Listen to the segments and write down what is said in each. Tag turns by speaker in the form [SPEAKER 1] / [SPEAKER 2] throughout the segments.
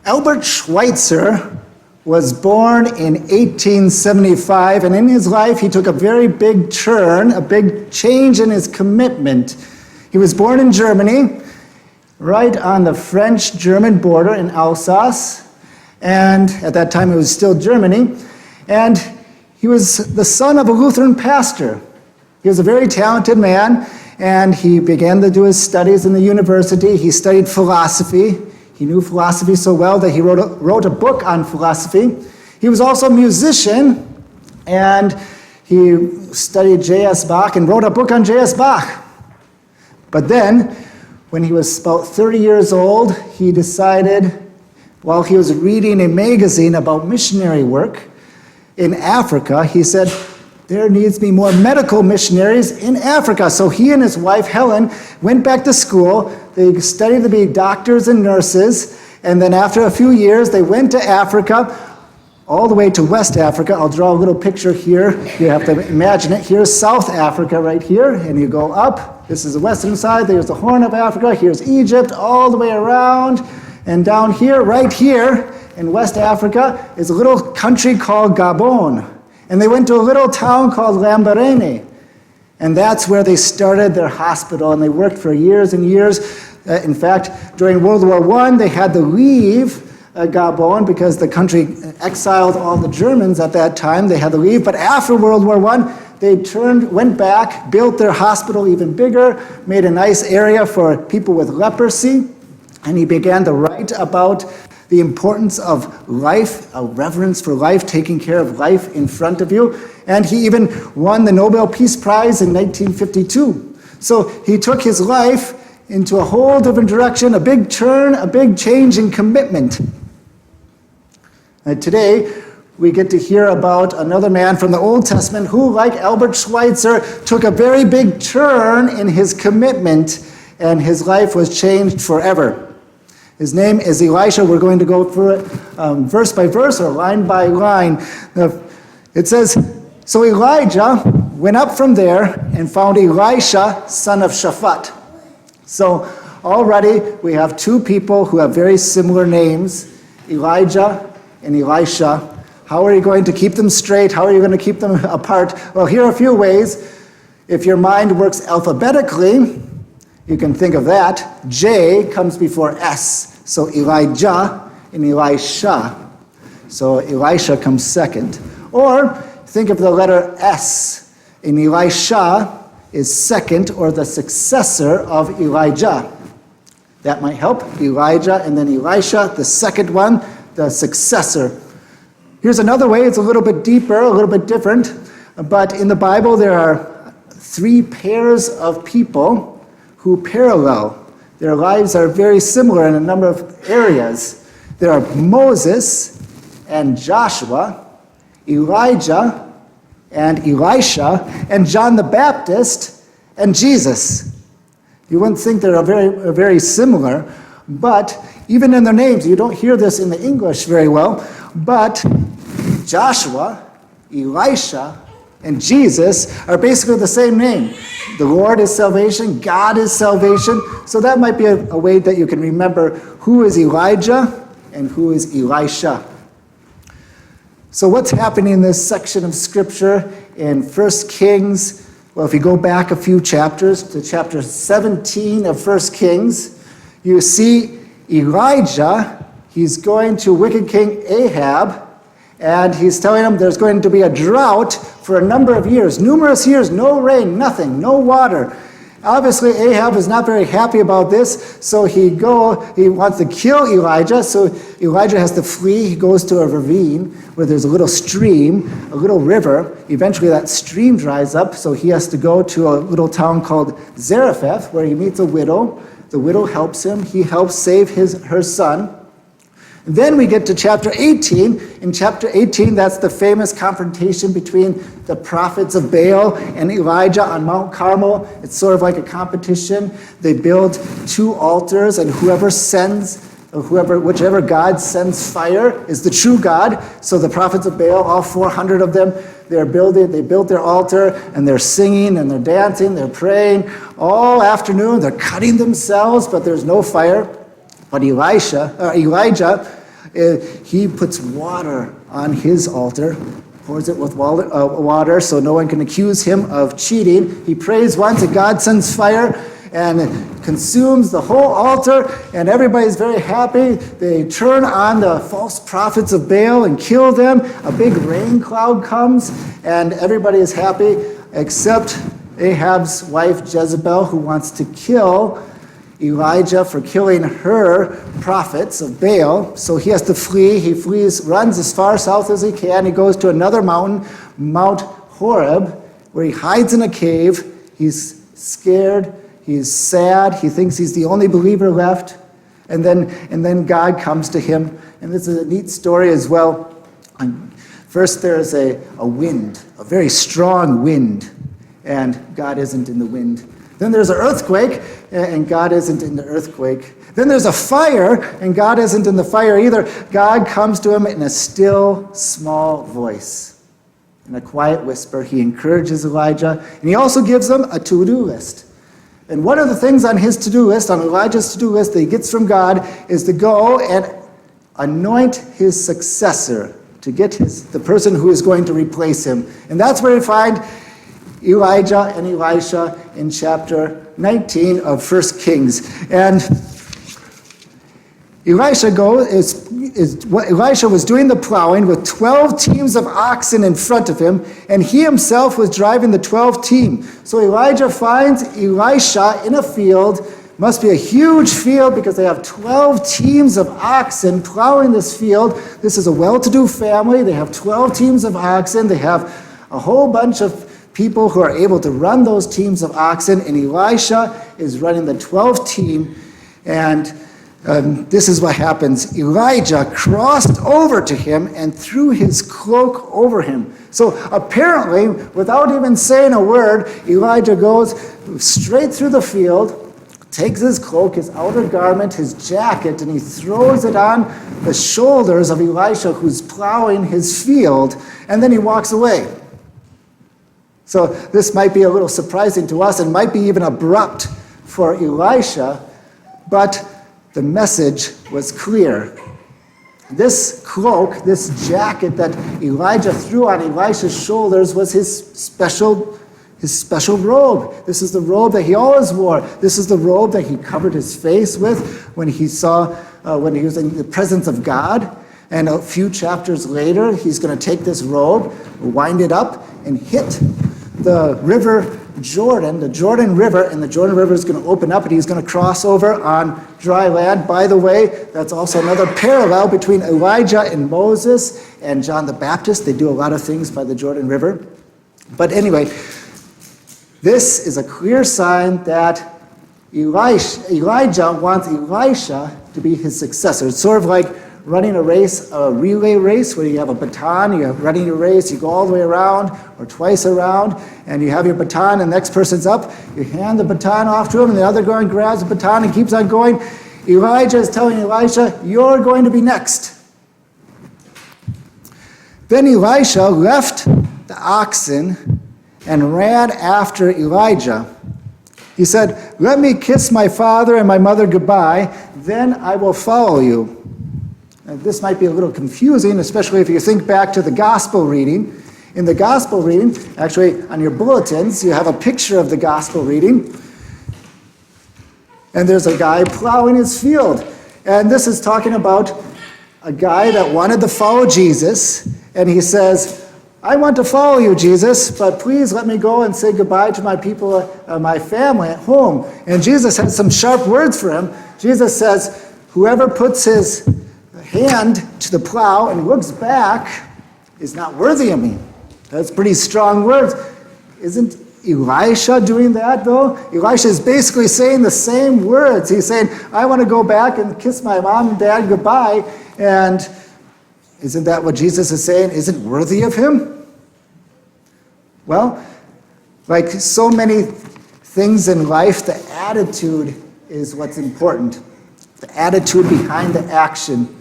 [SPEAKER 1] Albert Schweitzer was born in 1875, and in his life he took a very big turn, a big change in his commitment. He was born in Germany, right on the French-German border in Alsace, and at that time it was still Germany, and he was the son of a Lutheran pastor. He was a very talented man, and he began to do his studies in the university. He studied philosophy. He knew philosophy so well that he wrote a book on philosophy. He was also a musician, and he studied J.S. Bach and wrote a book on J.S. Bach. But then, when he was about 30 years old, he decided, while he was reading a magazine about missionary work in Africa, he said, there needs to be more medical missionaries in Africa. So he and his wife, Helen, went back to school. They studied to be doctors and nurses. And then after a few years, they went to Africa, all the way to West Africa. I'll draw a little picture here. You have to imagine it. Here's South Africa right here. And you go up. This is the western side. There's the Horn of Africa. Here's Egypt, all the way around. And down here, right here in West Africa, is a little country called Gabon. And they went to a little town called Lambaréné. And that's where they started their hospital, and they worked for years and years. In fact, during World War I, they had to leave Gabon because the country exiled all the Germans at that time. They had to leave. But after World War I, they went back, built their hospital even bigger, made a nice area for people with leprosy. And he began to write about the importance of life, a reverence for life, taking care of life in front of you. And he even won the Nobel Peace Prize in 1952. So he took his life into a whole different direction, a big turn, a big change in commitment. And today, we get to hear about another man from the Old Testament who, like Albert Schweitzer, took a very big turn in his commitment, and his life was changed forever. His name is Elisha. We're going to go through it verse by verse or line by line. It says, so Elijah went up from there and found Elisha, son of Shaphat. So already we have two people who have very similar names, Elijah and Elisha. How are you going to keep them straight? How are you going to keep them apart? Well, here are a few ways. If your mind works alphabetically, you can think of that. J comes before S. So Elijah and Elisha. So Elisha comes second. Or think of the letter S. And Elisha is second, or the successor of Elijah. That might help. Elijah and then Elisha, the second one, the successor. Here's another way. It's a little bit deeper, a little bit different. But in the Bible, there are three pairs of people who parallel. Their lives are very similar in a number of areas. There are Moses and Joshua, Elijah and Elisha, and John the Baptist and Jesus. You wouldn't think they're very similar, but even in their names, you don't hear this in the English very well, but Joshua, Elisha, and Jesus are basically the same name. The Lord is salvation, God is salvation. So that might be a way that you can remember who is Elijah and who is Elisha. So what's happening in this section of Scripture in 1 Kings? Well, if you go back a few chapters to chapter 17 of 1 Kings, you see Elijah, he's going to wicked King Ahab, and he's telling him there's going to be a drought for a number of years, numerous years, no rain, nothing, no water. Obviously, Ahab is not very happy about this, so he wants to kill Elijah, so Elijah has to flee. He goes to a ravine where there's a little stream, a little river. Eventually, that stream dries up, so he has to go to a little town called Zarephath, where he meets a widow. The widow helps him. He helps save her son. Then we get to chapter 18. In chapter 18, that's the famous confrontation between the prophets of Baal and Elijah on Mount Carmel. It's sort of like a competition. They build two altars, and whichever God sends fire is the true God. So the prophets of Baal, all 400 of them, they built their altar, and they're singing, and they're dancing, they're praying all afternoon. They're cutting themselves, but there's no fire. But Elijah He puts water on his altar, pours it with water so no one can accuse him of cheating. He prays once and God sends fire and it consumes the whole altar, and everybody's very happy. They turn on the false prophets of Baal and kill them. A big rain cloud comes, and everybody is happy except Ahab's wife Jezebel, who wants to kill Elijah for killing her prophets of Baal. So he has to flee. He flees, runs as far south as he can. He goes to another mountain, Mount Horeb, where he hides in a cave. He's scared. He's sad. He thinks he's the only believer left. And then God comes to him. And this is a neat story as well. First there's a wind, a very strong wind, and God isn't in the wind. Then there's an earthquake, and God isn't in the earthquake. Then there's a fire, and God isn't in the fire either. God comes to him in a still, small voice. In a quiet whisper, he encourages Elijah, and he also gives him a to-do list. And one of the things on his to-do list, on Elijah's to-do list that he gets from God, is to go and anoint his successor, to get the person who is going to replace him. And that's where we find Elijah and Elisha in chapter 19 of 1 Kings. And Elisha was doing the plowing with 12 teams of oxen in front of him, and he himself was driving the 12 team. So Elijah finds Elisha in a field. Must be a huge field because they have 12 teams of oxen plowing this field. This is a well-to-do family. They have 12 teams of oxen. They have a whole bunch of people who are able to run those teams of oxen, and Elisha is running the 12 team, and this is what happens. Elijah crossed over to him and threw his cloak over him. So apparently, without even saying a word, Elijah goes straight through the field, takes his cloak, his outer garment, his jacket, and he throws it on the shoulders of Elisha, who's plowing his field, and then he walks away. So this might be a little surprising to us and might be even abrupt for Elisha, but the message was clear. This cloak, this jacket that Elijah threw on Elisha's shoulders was his special robe. This is the robe that he always wore. This is the robe that he covered his face with when he was in the presence of God. And a few chapters later, he's going to take this robe, wind it up, and hit the river Jordan, the Jordan River, and the Jordan River is going to open up and he's going to cross over on dry land. By the way, that's also another parallel between Elijah and Moses and John the Baptist. They do a lot of things by the Jordan River. But anyway, this is a clear sign that Elijah wants Elisha to be his successor. It's sort of like running a race, a relay race, where you have a baton, you're running a race, you go all the way around or twice around, and you have your baton, and the next person's up, you hand the baton off to him, and the other guy grabs the baton and keeps on going. Elijah is telling Elisha, you're going to be next. Then Elisha left the oxen and ran after Elijah. He said, let me kiss my father and my mother goodbye, then I will follow you. This might be a little confusing, especially if you think back to the gospel reading. In the gospel reading, actually on your bulletins, you have a picture of the gospel reading. And there's a guy plowing his field. And this is talking about a guy that wanted to follow Jesus. And he says, I want to follow you, Jesus, but please let me go and say goodbye to my people, my family at home. And Jesus has some sharp words for him. Jesus says, whoever puts his hand to the plow and looks back is not worthy of me. That's pretty strong words. Isn't Elisha doing that, though? Elisha is basically saying the same words. He's saying, I want to go back and kiss my mom and dad goodbye. And isn't that what Jesus is saying isn't worthy of him? Well, like so many things in life, the attitude is what's important. The attitude behind the action.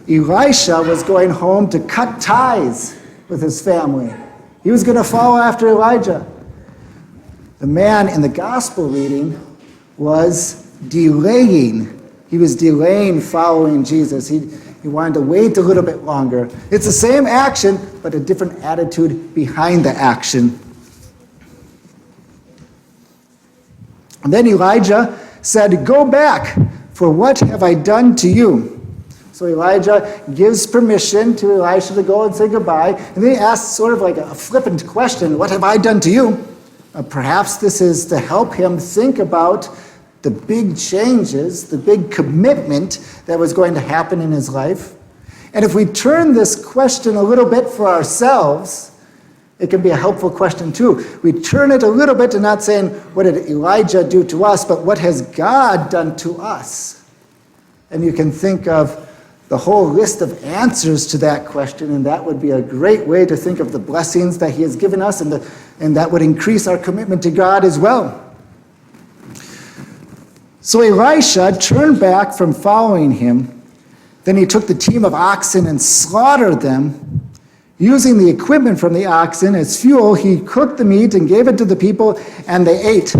[SPEAKER 1] Elisha was going home to cut ties with his family. He was going to follow after Elijah. The man in the gospel reading was delaying. He was delaying following Jesus. He He wanted to wait a little bit longer. It's the same action, but a different attitude behind the action. And then Elijah said, "Go back, for what have I done to you?" So Elijah gives permission to Elisha to go and say goodbye. And then he asks sort of like a flippant question, "What have I done to you?" Perhaps this is to help him think about the big changes, the big commitment that was going to happen in his life. And if we turn this question a little bit for ourselves, it can be a helpful question too. We turn it a little bit to not saying, what did Elijah do to us, but what has God done to us? And you can think of the whole list of answers to that question, and that would be a great way to think of the blessings that he has given us, and that would increase our commitment to God as well. So Elisha turned back from following him. Then he took the team of oxen and slaughtered them. Using the equipment from the oxen as fuel, he cooked the meat and gave it to the people, and they ate.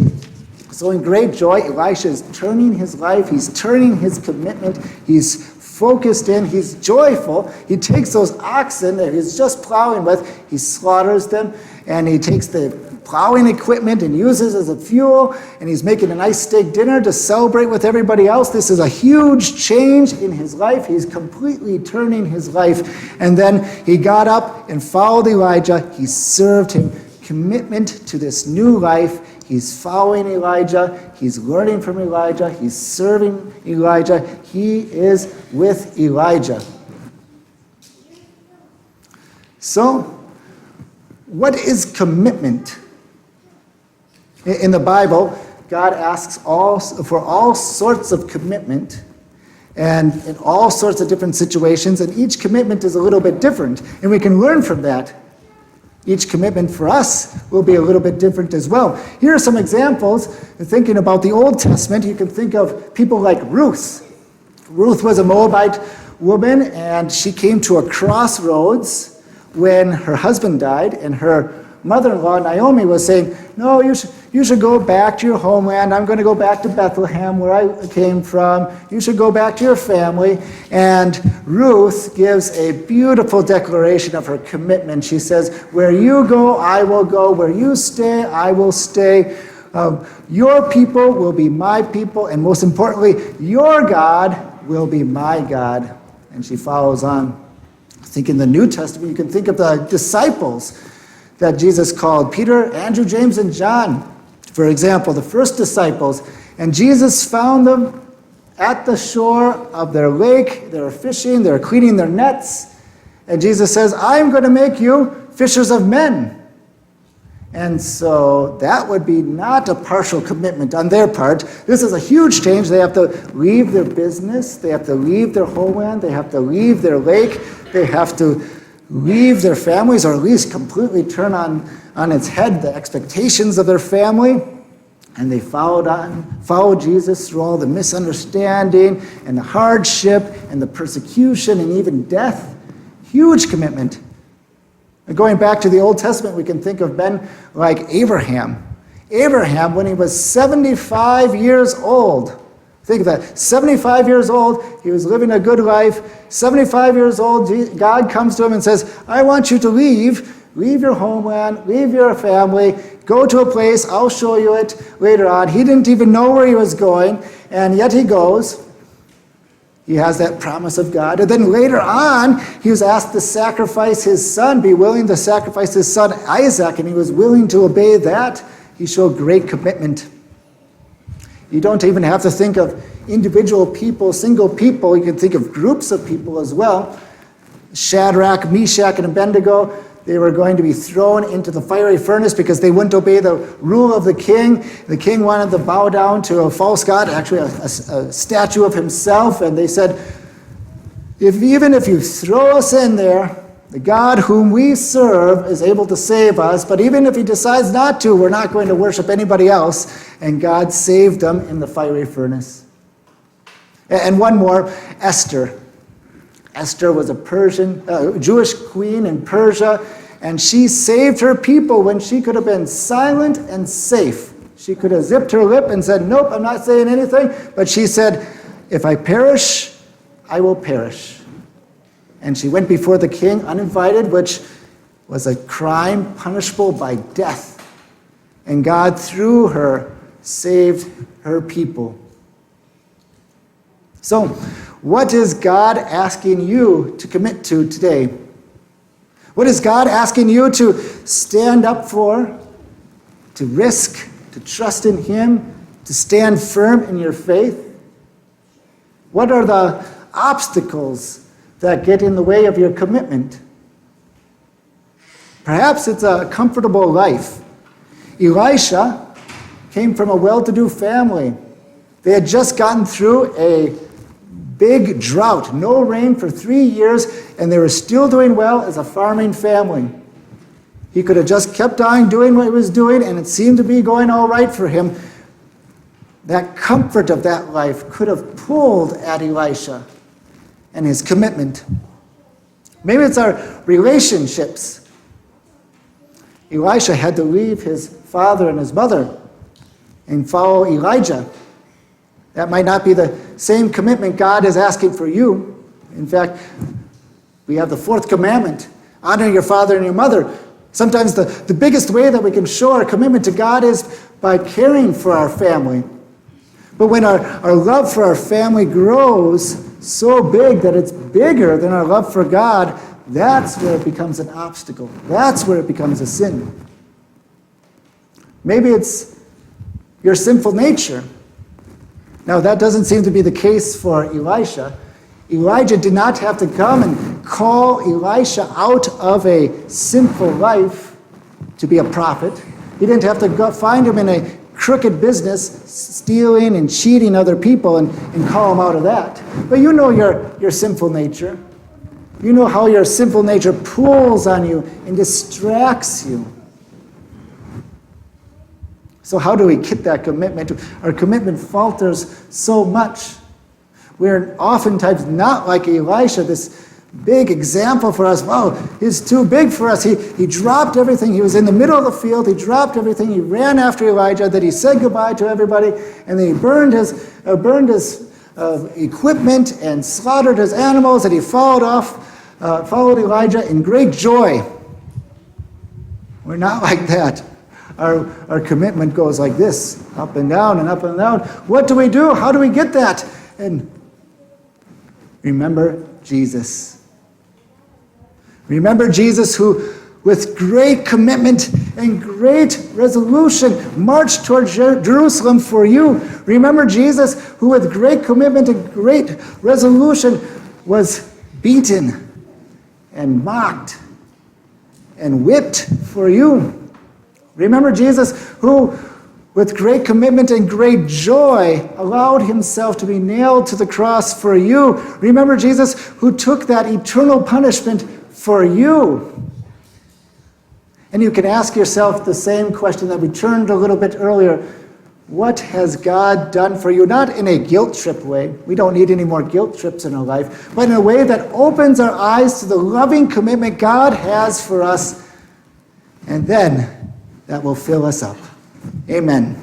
[SPEAKER 1] So in great joy, Elisha is turning his life, he's turning his commitment, he's focused in, he's joyful. He takes those oxen that he's just plowing with, he slaughters them, and he takes the plowing equipment and uses as a fuel, and he's making a nice steak dinner to celebrate with everybody else. This is a huge change in his life. He's completely turning his life. And then he got up and followed Elijah. He served him. Commitment to this new life. He's following Elijah. He's learning from Elijah. He's serving Elijah. He is with Elijah. So, what is commitment? In the Bible, God asks for all sorts of commitment, and in all sorts of different situations, and each commitment is a little bit different, and we can learn from that. Each commitment for us will be a little bit different as well. Here are some examples. Thinking about the Old Testament, you can think of people like Ruth. Ruth was a Moabite woman, and she came to a crossroads when her husband died, and her mother-in-law, Naomi, was saying, "No, you should go back to your homeland. I'm going to go back to Bethlehem, where I came from. You should go back to your family." And Ruth gives a beautiful declaration of her commitment. She says, "Where you go, I will go. Where you stay, I will stay. Your people will be my people. And most importantly, your God will be my God." And she follows on. I think in the New Testament, you can think of the disciples that Jesus called, Peter, Andrew, James, and John, for example, the first disciples. And Jesus found them at the shore of their lake. They were fishing, they were cleaning their nets. And Jesus says, "I'm going to make you fishers of men." And so that would be not a partial commitment on their part. This is a huge change. They have to leave their business, they have to leave their homeland, they have to leave their lake, they have to leave their families, or at least completely turn on its head the expectations of their family. And they followed Jesus through all the misunderstanding and the hardship and the persecution and even death. Huge commitment. And going back to the Old Testament, we can think of men like Abraham. Abraham, when he was 75 years old, think of that, 75 years old, he was living a good life. 75 years old, God comes to him and says, "I want you to leave your homeland, leave your family, go to a place, I'll show you it later on." He didn't even know where he was going, and yet he goes. He has that promise of God. And then later on, he was asked to sacrifice his son, be willing to sacrifice his son Isaac, and he was willing to obey that. He showed great commitment. You don't even have to think of individual people, single people. You can think of groups of people as well. Shadrach, Meshach, and Abednego, they were going to be thrown into the fiery furnace because they wouldn't obey the rule of the king. The king wanted to bow down to a false god, actually a statue of himself. And they said, even if you throw us in there, the God whom we serve is able to save us, but even if he decides not to, we're not going to worship anybody else. And God saved them in the fiery furnace. And one more, Esther. Esther was a Jewish queen in Persia, and she saved her people when she could have been silent and safe. She could have zipped her lip and said, "Nope, I'm not saying anything." But she said, "If I perish, I will perish." And she went before the king uninvited, which was a crime punishable by death. And God, through her, saved her people. So, what is God asking you to commit to today? What is God asking you to stand up for, to risk, to trust in Him, to stand firm in your faith? What are the obstacles that get in the way of your commitment? Perhaps it's a comfortable life. Elisha came from a well-to-do family. They had just gotten through a big drought, no rain for 3 years, and they were still doing well as a farming family. He could have just kept on doing what he was doing, and it seemed to be going all right for him. That comfort of that life could have pulled at Elisha and his commitment. Maybe it's our relationships. Elisha had to leave his father and his mother and follow Elijah. That might not be the same commitment God is asking for you. In fact, we have the fourth commandment, honor your father and your mother. Sometimes the biggest way that we can show our commitment to God is by caring for our family. But when our love for our family grows so big that it's bigger than our love for God, that's where it becomes an obstacle. That's where it becomes a sin. Maybe it's your sinful nature. Now, that doesn't seem to be the case for Elisha. Elijah did not have to come and call Elisha out of a sinful life to be a prophet. He didn't have to go find him in a crooked business, stealing and cheating other people and call him out of that. But you know your sinful nature. You know how your sinful nature pulls on you and distracts you. So how do we keep that commitment? Our commitment falters so much. We're oftentimes not like Elisha, this big example for us. Wow, he's too big for us. He dropped everything. He was in the middle of the field. He dropped everything. He ran after Elijah. Then he said goodbye to everybody. And then he burned his equipment and slaughtered his animals. And he followed Elijah in great joy. We're not like that. Our commitment goes like this, up and down and up and down. What do we do? How do we get that? And remember Jesus. Remember Jesus who, with great commitment and great resolution, marched towards Jerusalem for you. Remember Jesus who, with great commitment and great resolution, was beaten and mocked and whipped for you. Remember Jesus who, with great commitment and great joy, allowed himself to be nailed to the cross for you. Remember Jesus who took that eternal punishment for you. And you can ask yourself the same question that we turned a little bit earlier. What has God done for you? Not in a guilt trip way. We don't need any more guilt trips in our life. But in a way that opens our eyes to the loving commitment God has for us. And then that will fill us up. Amen.